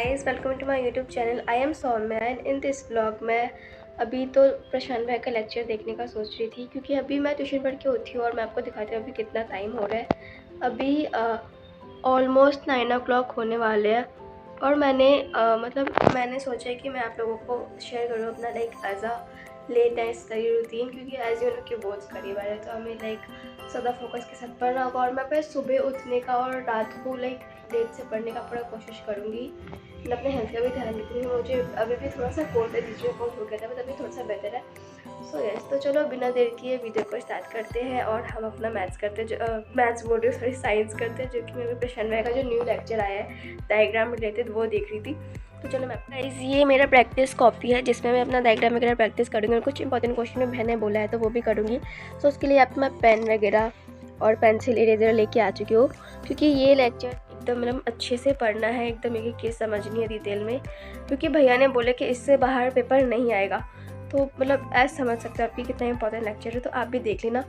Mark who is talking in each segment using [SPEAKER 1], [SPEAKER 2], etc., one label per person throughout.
[SPEAKER 1] Guys, welcome to my YouTube channel. I am Saumya and in this blog मैं अभी तो प्रशांत भाई का लेक्चर देखने का सोच रही थी, क्योंकि अभी मैं ट्यूशन पढ़ के उठी हूँ और मैं आपको दिखाती हूँ अभी कितना टाइम हो रहा है। अभी ऑलमोस्ट 9 o'clock होने वाले हैं और मैंने सोचा है कि मैं आप लोगों को शेयर करूँ अपना as a late night study routine, क्योंकि एज यू नो कि बोर्ड्स करीब आ रहे हैं तो हमें ज़्यादा फोकस के साथ पढ़ना होगा। और मैं फिर सुबह उठने का और रात को लेट से पढ़ने का पूरा कोशिश करूँगी। मैं अपने हेल्थ का भी ध्यान रखती हूँ। मुझे अभी भी थोड़ा सा कोल्ड है, बीच में कोल्ड हो गया था, बट अभी थोड़ा सा बेटर है। तो चलो बिना देर किए वीडियो को स्टार्ट करते हैं और हम अपना मैथ्स करते हैं, मैथ्स बोल रही हूँ, सॉरी साइंस करते हैं, जो कि मैं अभी प्रशांत भाई का जो न्यू लेक्चर आया है डायग्राम रिलेटेड वो देख रही थी। तो चलो मैं ये मेरा प्रैक्टिस कॉपी है जिसमें मैं अपना डायग्राम वगैरह प्रैक्टिस करूँगी और कुछ इंपॉर्टेंट क्वेश्चन में मैंने बोला है तो वो भी करूँगी। तो उसके लिए आप मैं पेन वगैरह और पेंसिल इरेजर लेके आ चुकी हूँ, क्योंकि ये लेक्चर एकदम अच्छे से पढ़ना है, एकदम एक चीज़ समझनी है डिटेल में, क्योंकि भैया ने बोले कि इससे बाहर पेपर नहीं आएगा। तो ऐसा समझ सकते हो आपकी कितना इंपॉर्टेंट लेक्चर है, तो आप भी देख लेना।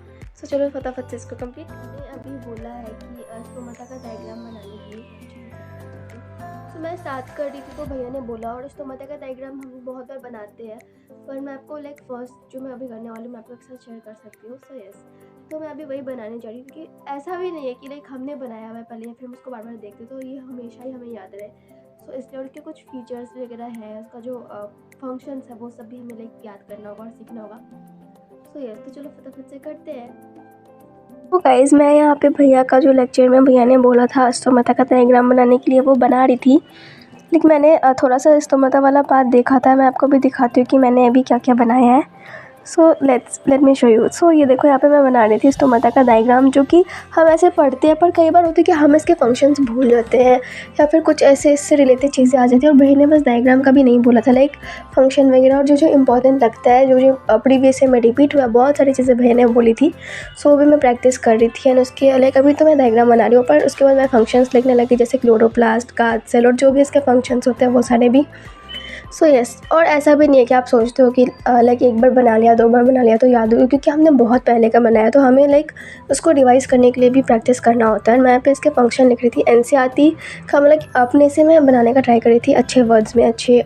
[SPEAKER 1] तो चलो फटाफट से इसको कंप्लीट। मैंने अभी बोला है कि स्टोमाटा का डायग्राम बनाने के लिए तो मैं स्टार्ट कर रही थी, तो भैया ने बोला, और स्टोमाटा का डायग्राम हम बहुत बार बनाते हैं, पर मैं आपको फर्स्ट जो मैं अभी करने वाली हूँ मैं आपके साथ शेयर कर सकती हूँ। सो यस, तो मैं अभी वही बनाने जा रही हूँ, क्योंकि ऐसा भी नहीं है कि हमने बनाया हुआ है पहले या फिर हम उसको बार बार देखते तो ये हमेशा ही हमें याद रहे। सो इसलिए उसके कुछ फीचर्स वगैरह है, उसका जो फंक्शंस है वो सब भी हमें याद करना होगा और सीखना होगा। सो यस, तो चलो फटाफट से करते हैं। तो गाइज़, मैं यहाँ पे भैया का जो लेक्चर में भैया ने बोला था स्टोमाटा का डायग्राम बनाने के लिए वो बना रही थी, लेकिन मैंने थोड़ा सा स्टोमाटा वाला पार्ट देखा था। मैं आपको भी दिखाती हूँ कि मैंने अभी क्या क्या बनाया है। So let me show you. So ये देखो, यहाँ पे मैं बना रही थी स्टोमाटा का डायग्राम, जो कि हम ऐसे पढ़ते हैं पर कई बार होती है कि हम इसके फंक्शंस भूल जाते हैं या फिर कुछ ऐसे इससे रिलेटेड चीज़ें आ जाती हैं। और भैया ने बस डायग्राम का भी नहीं बोला था, फंक्शन वगैरह और जो इंपॉर्टेंट लगता है, जो प्रीवियस से में रिपीट हुआ, बहुत सारी चीज़ें भैया ने बोली थी। सो वो भी मैं प्रैक्टिस कर रही थी एंड उसके अभी तो मैं डायग्राम बना रही हूँ, पर उसके बाद मैं फंक्शंस लिखने लगी, जैसे क्लोरोप्लास्ट, गार्ड सेल और जो भी इसके फंक्शंस होते हैं वो सारे भी। सो यस, और ऐसा भी नहीं है कि आप सोचते हो कि एक बार बना लिया, 2 बार बना लिया तो याद होगी, क्योंकि हमने बहुत पहले का बनाया तो हमें उसको रिवाइज़ करने के लिए भी प्रैक्टिस करना होता है। मैं यहाँ पे इसके फंक्शन लिख रही थी, एनसीईआरटी का अपने से मैं बनाने का ट्राई कर रही थी, अच्छे वर्ड्स में, अच्छे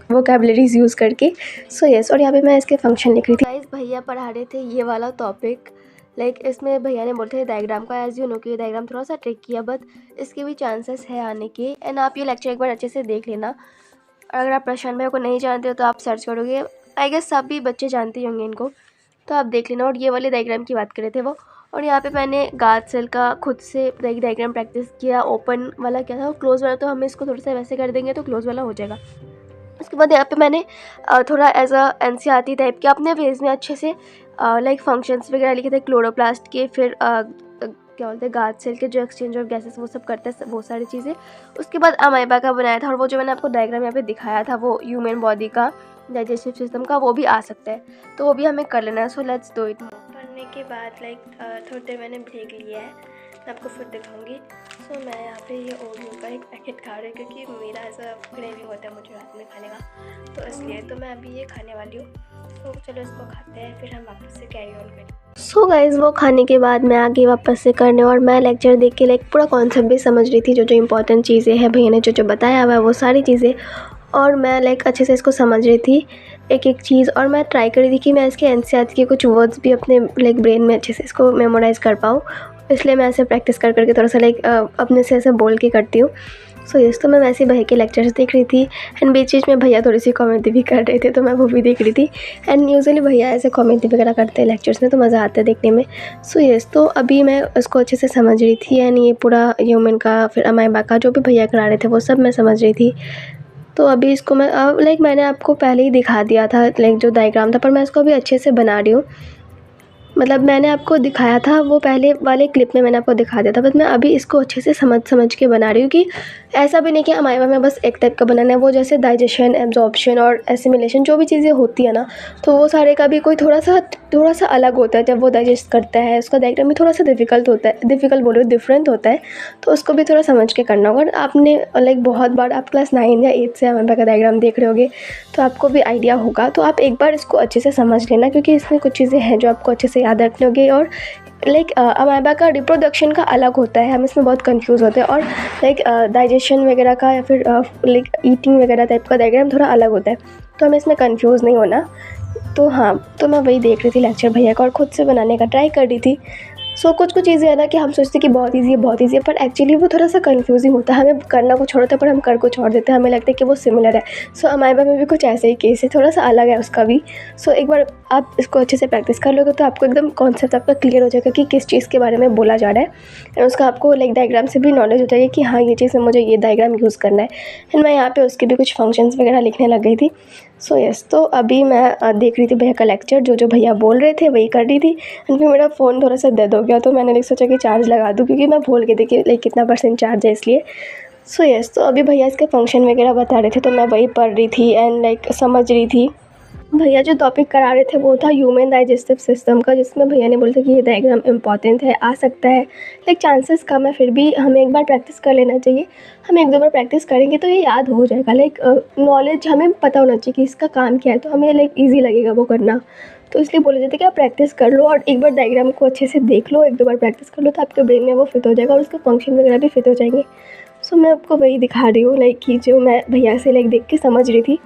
[SPEAKER 1] वोकैबुलरीज यूज़ करके। सो यस, और यहाँ पे मैं इसके फंक्शन लिख रही थी। गाइस, भैया पढ़ा रहे थे ये वाला टॉपिक, इसमें भैया ने बोलते थे डायग्राम का, एज यू नो कि डायग्राम थोड़ा सा ट्रिकी है, बट इसके भी चांसेस है आने के। एंड आप ये लेक्चर एक बार अच्छे से देख लेना। और अगर आप प्रशांत भाई को नहीं जानते हो तो आप सर्च करोगे, आई गेस सभी बच्चे जानते होंगे इनको, तो आप देख लेना। और ये वाले डायग्राम की बात कर रहे थे वो, और यहाँ पे मैंने गार्ड सेल का खुद से डायग्राम प्रैक्टिस किया। ओपन वाला क्या था, क्लोज वाला तो हम इसको थोड़ा सा वैसे कर देंगे तो क्लोज वाला हो जाएगा। उसके बाद यहाँ पे मैंने थोड़ा एज अ एनसीईआरटी टाइप के अपने पेज में अच्छे से फंक्शंस वगैरह लिखे थे, क्लोरोप्लास्ट के, फिर क्या बोलते हैं, गार्ड सेल के जो एक्सचेंज ऑफ गैसेस वो सब करते हैं, वो सारी चीज़ें। उसके बाद अमाइबा का बनाया था, और वो जो मैंने आपको डायग्राम यहाँ पे दिखाया था वो ह्यूमन बॉडी का, डाइजेस्टिव सिस्टम का, वो भी आ सकता है, तो वो भी हमें कर लेना है। So let's do it. पढ़ने के बाद थोड़ी देर मैंने ब्रेक लिया है, मैं आपको फिर दिखाऊंगी। सो मैं यहाँ पे ये ओरियो का एक पैकेट खा रही हूँ, क्योंकि मेरा ऐसा क्रेविंग होता है मुझे रात में खाने का, तो इसलिए तो मैं अभी ये खाने वाली हूँ। तो चलो इसको खाते हैं, फिर हम वापस से कैरी ऑन करें। सो गाइज़, वो खाने के बाद मैं आ गई वापस से करने, और मैं लेक्चर देख के पूरा कॉन्सेप्ट भी समझ रही थी, जो इंपॉर्टेंट चीज़ें हैं भैया ने जो बताया हुआ है वो सारी चीज़ें, और मैं अच्छे से इसको समझ रही थी एक एक चीज़। और मैं ट्राई कर रही थी कि मैं इसके एनसीईआरटी के कुछ वर्ड्स भी अपने ब्रेन में अच्छे से इसको मेमोराइज़ कर पाऊँ, इसलिए मैं ऐसे प्रैक्टिस कर करके थोड़ा सा अपने से ऐसे बोल के करती हूँ। सो यस, तो मैं वैसे भैया के लेक्चर्स देख रही थी, एंड बीच बीच में भैया थोड़ी सी कॉमेडी भी कर रहे थे, तो मैं वो भी देख रही थी। एंड यूजुअली भैया ऐसे कॉमेडी वगैरह करते हैं लेक्चर्स में, तो मज़ा आता है देखने में। सो यस, तो अभी मैं उसको अच्छे से समझ रही थी, एंड ये पूरा ह्यूमन का, फिर अमाइबा का जो भी भैया करा रहे थे वो सब मैं समझ रही थी। तो अभी इसको मैं मैंने आपको पहले ही दिखा दिया था जो डायग्राम था, पर मैं इसको अभी अच्छे से बना रही हूँ। मैंने आपको दिखाया था वो पहले वाले क्लिप में, मैंने आपको दिखा दिया था, बट मैं अभी इसको अच्छे से समझ के बना रही हूँ, कि ऐसा भी नहीं कि अमाइबा में बस एक टाइप का बनाना है। वो जैसे डाइजेशन, एब्जॉर्प्शन और एसिमिलेशन जो भी चीज़ें होती है ना, तो वो सारे का भी कोई थोड़ा सा अलग होता है। जब वो डाइजेस्ट करता है, उसका डायग्राम भी थोड़ा सा डिफ़िकल्ट होता है, डिफरेंट होता है, तो उसको भी थोड़ा समझ के करना होगा। आपने बहुत बार आप क्लास 9 या 8 से अमाइबा का डायग्राम देख रहे होगे, तो आपको भी आइडिया होगा। तो आप एक बार इसको अच्छे से समझ लेना, क्योंकि इसमें कुछ चीज़ें हैं जो आपको अच्छे से याद रखने होंगे। और लाइक अमाइबा का रिप्रोडक्शन का अलग होता है, हम इसमें बहुत कंफ्यूज होते हैं। और लाइक डाइजेशन वगैरह का या फिर लाइक ईटिंग वगैरह टाइप का डायग्राम थोड़ा अलग होता है, तो हमें इसमें कंफ्यूज नहीं होना। तो हाँ, तो मैं वही देख रही थी लेक्चर भैया का और ख़ुद से बनाने का ट्राई कर रही थी। सो कुछ चीज़ें है ना कि हम सोचते हैं कि बहुत ईजी है, पर एक्चुअली वो थोड़ा सा कंफ्यूजिंग होता है। हमें करना कुछ और होता है पर हम कर कुछ और देते हैं, हमें लगता है कि वो सिमिलर है। सो अमाइबा में भी कुछ ऐसा ही केस है, थोड़ा सा अलग है उसका भी। सो एक बार आप इसको अच्छे से प्रैक्टिस कर लोगे तो आपको एकदम कॉन्सेप्ट आपका क्लियर हो जाएगा कि किस चीज़ के बारे में बोला जा रहा है। एंड उसका आपको लाइक डायग्राम से भी नॉलेज हो जाएगी कि हाँ, ये चीज़ में मुझे ये डायग्राम यूज़ करना है। एंड मैं यहाँ पे उसके भी कुछ फंक्शंस वगैरह लिखने लग गई थी। सो यस, तो अभी मैं देख रही थी भैया का लेक्चर, जो भैया बोल रहे थे वही कर रही थी। एंड फिर मेरा फ़ोन थोड़ा सा डेड हो गया, तो मैंने सोचा कि चार्ज लगा दूँ, क्योंकि मैं भूल गई थी कि लाइक कितना % चार्ज है इसलिए। सो यस, तो अभी भैया इसके फंक्शन वगैरह बता रहे थे, तो मैं वही पढ़ रही थी एंड लाइक समझ रही थी। भैया जो टॉपिक करा रहे थे वो था ह्यूमन डाइजेस्टिव सिस्टम का, जिसमें भैया ने बोला था कि ये डायग्राम इम्पॉर्टेंट है, आ सकता है लाइक चांसेस कम है, फिर भी हमें एक बार प्रैक्टिस कर लेना चाहिए। हम 1-2 बार प्रैक्टिस करेंगे तो ये याद हो जाएगा। लाइक नॉलेज हमें पता होना चाहिए कि इसका काम क्या है, तो हमें लाइक ईजी लगेगा वो करना। तो इसलिए बोले जाते हैं कि आप प्रैक्टिस कर लो और एक बार डायग्राम को अच्छे से देख लो, 1-2 बार प्रैक्टिस कर लो तो आपके ब्रेन में वो फिट हो जाएगा और उसके फंक्शन वगैरह भी फिट हो जाएंगे। सो मैं आपको वही दिखा रही हूँ लाइक कि जो मैं भैया से लाइक देख के समझ रही थी।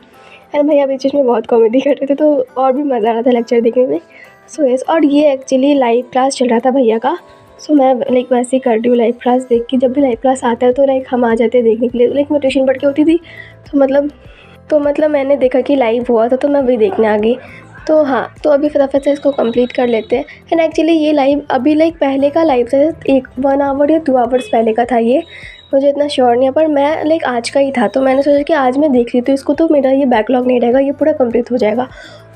[SPEAKER 1] एंड भैया बीच में बहुत कॉमेडी कर रहे थे, तो और भी मज़ा आ रहा था लेक्चर देखने में। सो यस, और ये एक्चुअली लाइव क्लास चल रहा था भैया का। सो मैं लाइक वैसे ही कर रही हूँ लाइव क्लास देख के। जब भी लाइव क्लास आता है तो लाइक हम आ जाते हैं देखने के लिए। लाइक मैं ट्यूशन पढ़ के होती थी, तो मतलब मैंने देखा कि लाइव हुआ था तो मैं वही देखने आ गई। तो हाँ, तो अभी फटाफट से इसको कंप्लीट कर लेते हैं। एंड एक्चुअली ये लाइव अभी लाइक पहले का लाइव था, 1 आवर या 2 आवर्स पहले का था ये, मुझे इतना श्योर नहीं है, पर मैं लाइक आज का ही था, तो मैंने सोचा कि आज मैं देख लेती हूँ इसको, तो मेरा ये बैकलॉग नहीं रहेगा, ये पूरा कंप्लीट हो जाएगा।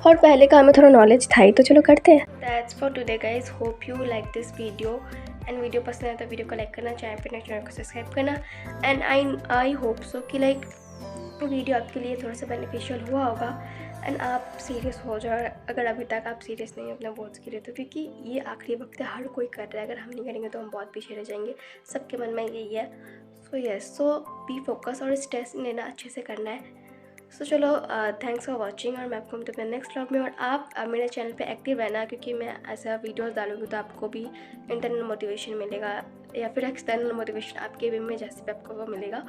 [SPEAKER 1] और पहले का हमें थोड़ा नॉलेज था ही, तो चलो करते हैं। That's for today guys, hope you like this video. And video पसंद आए तो वीडियो को लाइक करना, चैनल को सब्सक्राइब करना। एंड आई होप सो कि लाइक वीडियो आपके लिए थोड़ा सा बेनिफिशियल हुआ होगा एंड आप सीरियस हो जाओ, अगर अभी तक आप सीरियस नहीं हो अपने बोर्ड्स के लिए, तो क्योंकि ये आखिरी वक्त है, हर कोई कर रहा है। अगर हम नहीं करेंगे तो हम बहुत पीछे रह जाएंगे, सबके मन में यही है। सो यस, सो बी फोकस और स्ट्रेस लेना अच्छे से करना है। सो चलो, थैंक्स फॉर वॉचिंग और मैं आपको मिलती हूँ अपने नेक्स्ट व्लॉग में। और आप मेरे चैनल पे एक्टिव रहना, क्योंकि मैं ऐसा वीडियोस डालूँगी तो आपको भी इंटरनल मोटिवेशन मिलेगा या फिर एक्सटर्नल मोटिवेशन आपके वे में जैसे भी आपको वो मिलेगा।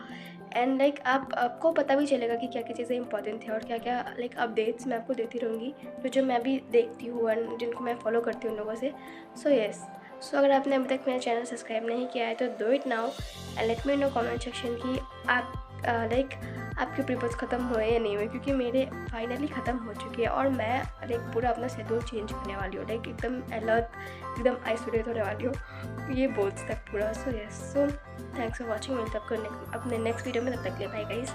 [SPEAKER 1] एंड लाइक आपको पता भी चलेगा कि क्या क्या चीज़ें इंपॉर्टेंट है और क्या क्या लाइक अपडेट्स मैं आपको देती रहूँगी, जो मैं भी देखती हूँ एंड जिनको मैं फॉलो करती हूँ उन लोगों से। सो यस, सो अगर आपने अभी तक मेरा चैनल सब्सक्राइब नहीं किया है तो do it now and let me know comment section कि आप लाइक आपके पेपर्स ख़त्म हुए या नहीं हुए, क्योंकि मेरे फाइनली ख़त्म हो चुके हैं और मैं लाइक पूरा अपना शेड्यूल चेंज करने वाली हूँ, लाइक एकदम अलर्ट, एकदम आइसोलेट होने वाली हूँ ये बोर्ड्स तक पूरा। So yes, so thanks for watching. मिलते हैं आपको अपने नेक्स्ट वीडियो में, तब तक के लिए बाय गाइस।